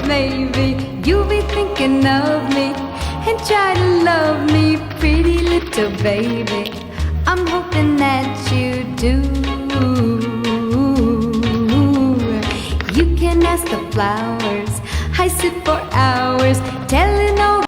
maybe you'll be thinking of me and try to love me, pretty little baby. I'm hoping that you do. You can ask the flowers, I sit for hours telling all